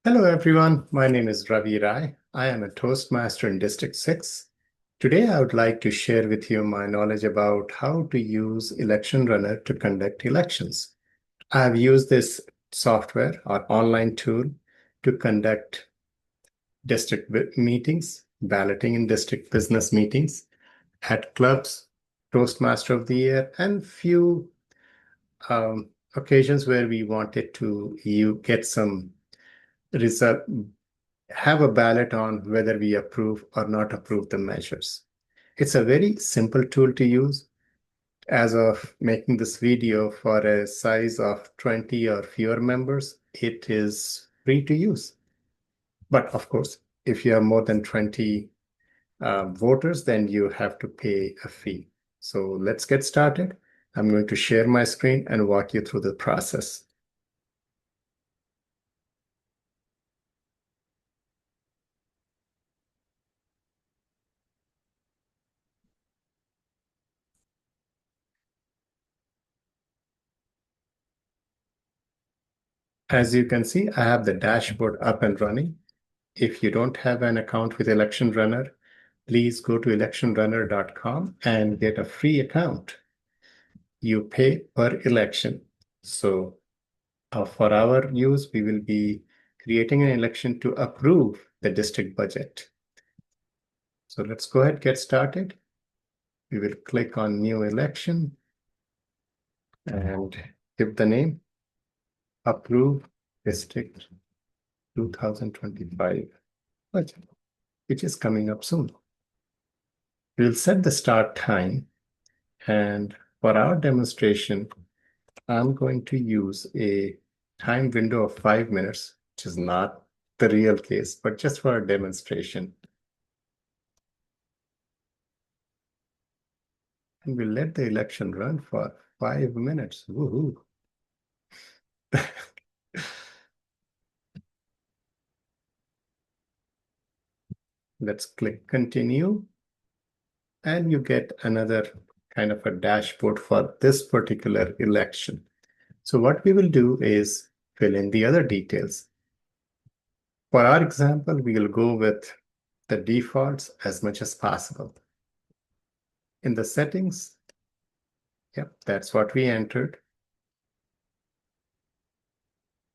Hello everyone, my name is Ravi Rai. I am a Toastmaster in District 6. Today I would like to share with you my knowledge about how to use Election Runner to conduct elections. I have used this software or online tool to conduct district meetings, balloting in district business meetings, at clubs, Toastmaster of the Year, and few um, occasions where we wanted to you get some result have a ballot on whether we approve or not approve the measures. It's a very simple tool to use. As of making this video for a size of 20 or fewer members, it is free to use. But of course, if you have more than 20 voters, then you have to pay a fee. So let's get started. I'm going to share my screen and walk you through the process. As you can see, I have the dashboard up and running. If you don't have an account with Election Runner, please go to electionrunner.com and get a free account. You pay per election. So for our use, we will be creating an election to approve the district budget. So let's go ahead and get started. We will click on new election and give the name approve district 2025 budget, which is coming up soon. We'll set the start time, and for our demonstration, I'm going to use a time window of 5 minutes, which is not the real case, but just for a demonstration. And we'll let the election run for 5 minutes. Woohoo. Let's click continue. And you get another kind of a dashboard for this particular election. So what we will do is fill in the other details. For our example, we will go with the defaults as much as possible. In the settings, yep, that's what we entered.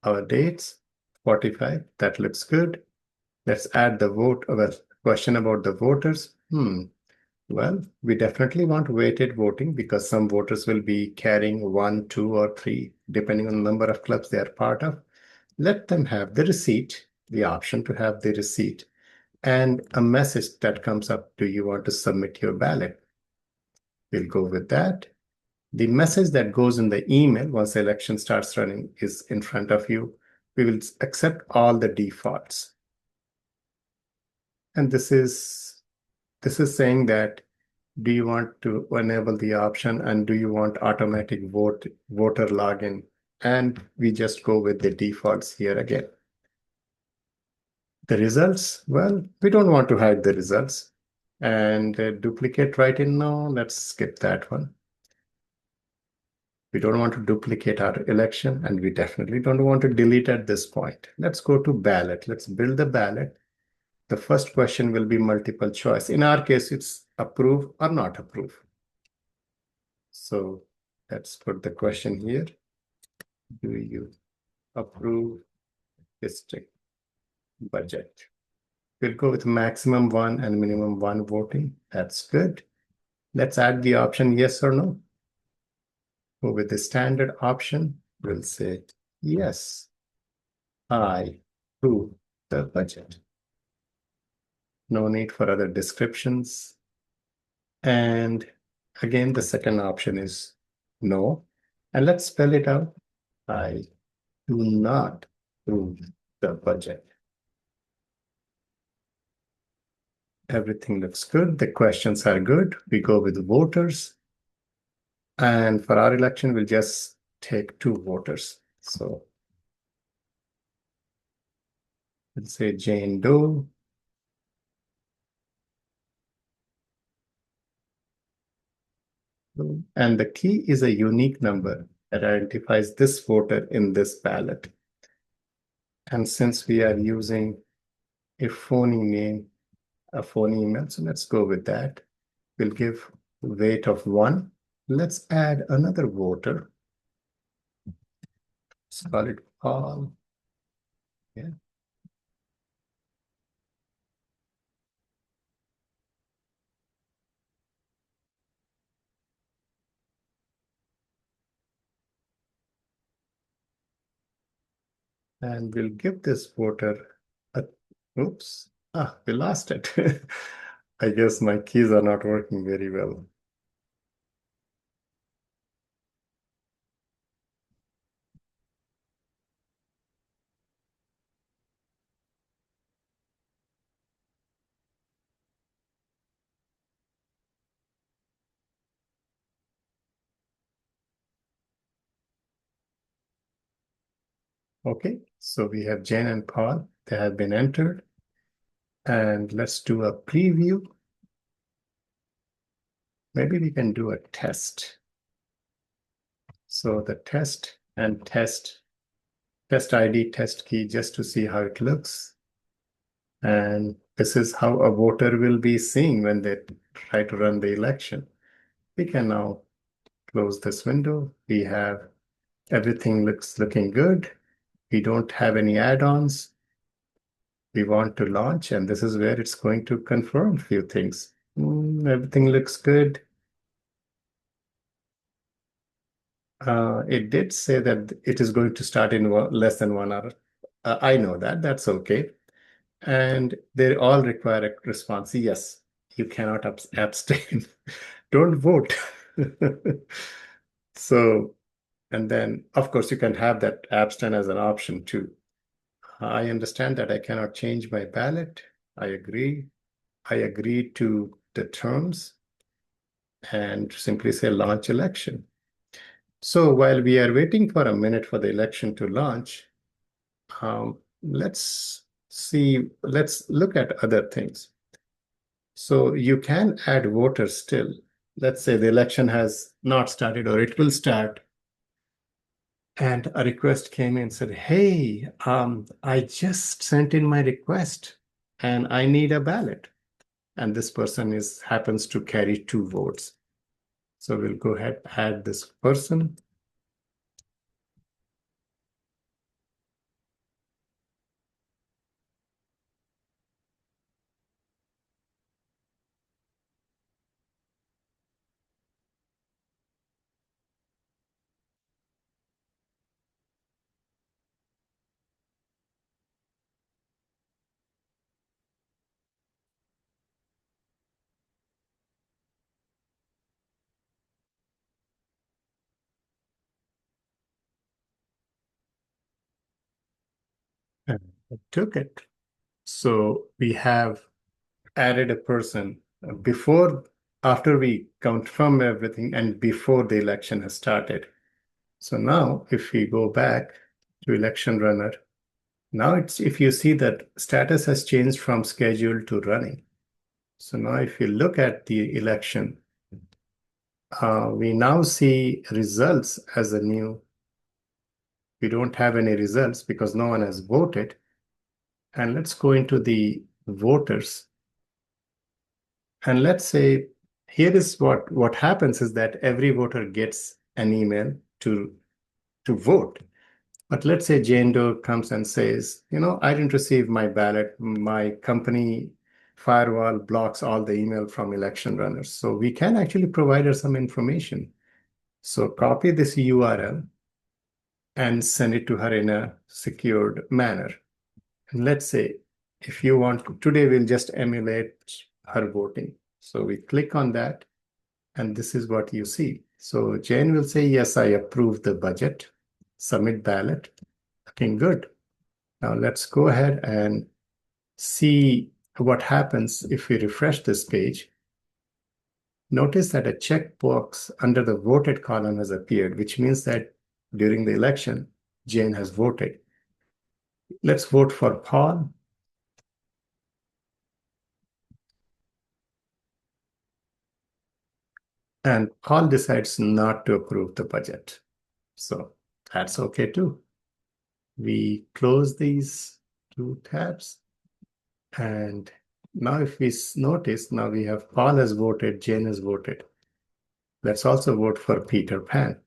Our dates, 45, that looks good. Let's add the question about the voters. Well, we definitely want weighted voting because some voters will be carrying 1, 2, or 3, depending on the number of clubs they are part of. Let them have the receipt, the option to have the receipt, and a message that comes up, do you want to submit your ballot? We'll go with that. The message that goes in the email once the election starts running is in front of you. We will accept all the defaults. And this is saying that do you want to enable the option and do you want automatic voter login? And we just go with the defaults here again. The results, well, we don't want to hide the results. And duplicate write-in, no, let's skip that one. We don't want to duplicate our election, and we definitely don't want to delete at this point. Let's go to ballot. Let's build the ballot. The first question will be multiple choice. In our case, it's approve or not approve. So let's put the question here. Do you approve district budget? We'll go with maximum 1 and minimum 1 voting. That's good. Let's add the option yes or no. Go with the standard option. We'll say yes, I approve the budget. No need for other descriptions. And again, the second option is no. And let's spell it out. I do not approve the budget. Everything looks good. The questions are good. We go with voters. And for our election, we'll just take 2 voters. So let's say Jane Doe. And the key is a unique number that identifies this voter in this ballot. And since we are using a phony name, a phony email, so let's go with that. We'll give weight of 1. Let's add another voter. Let's call it Paul. Yeah. And we'll give this voter a, oops, we lost it. I guess my keys are not working very well. Okay, so we have Jane and Paul. They have been entered. And let's do a preview. Maybe we can do a test. So the test and test ID, test key, just to see how it looks. And this is how a voter will be seeing when they try to run the election. We can now close this window. We have everything looking good. We don't have any add-ons. We want to launch, and this is where it's going to confirm a few things. Everything looks good. It did say that it is going to start in less than 1 hour. I know that. That's okay. And they all require a response. Yes, you cannot abstain. Don't vote. So, and then, of course, you can have that abstain as an option too. I understand that I cannot change my ballot. I agree. I agree to the terms and simply say launch election. So while we are waiting for a minute for the election to launch, let's look at other things. So you can add voters still. Let's say the election has not started or it will start, and a request came in and said, hey, I just sent in my request and I need a ballot. And this person happens to carry 2 votes. So we'll go ahead, add this person. And I took it. So we have added a person after we confirm everything and before the election has started. So now if we go back to election runner, now if you see that status has changed from scheduled to running. So now if you look at the election, we now see results as a new. We don't have any results because no one has voted. And let's go into the voters. And let's say here is what happens is that every voter gets an email to vote. But let's say Jane Doe comes and says, I didn't receive my ballot. My company firewall blocks all the email from election runners. So we can actually provide her some information. So copy this URL and send it to her in a secured manner. And let's say if you want, today we'll just emulate her voting. So we click on that, and this is what you see. So Jane will say, yes, I approve the budget, submit ballot. Looking good. Now let's go ahead and see what happens if we refresh this page. Notice that a checkbox under the voted column has appeared, which means that during the election, Jane has voted. Let's vote for Paul. And Paul decides not to approve the budget. So that's okay too. We close these two tabs. And now if we notice, now we have Paul has voted, Jane has voted. Let's also vote for Peter Pan.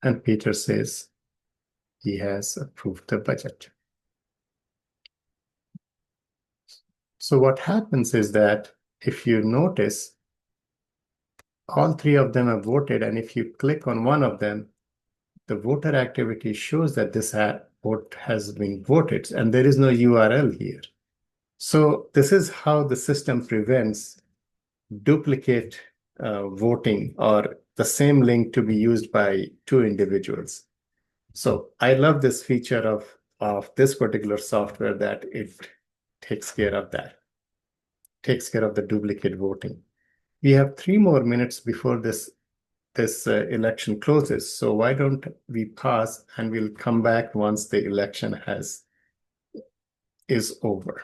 And Peter says he has approved the budget. So what happens is that if you notice, all three of them have voted, and if you click on one of them, the voter activity shows that this vote has been voted, and there is no URL here. So this is how the system prevents duplicate voting or the same link to be used by two individuals. So I love this feature of this particular software that it takes care of that, takes care of the duplicate voting. We have 3 more minutes before this election closes. So why don't we pause and we'll come back once the election is over.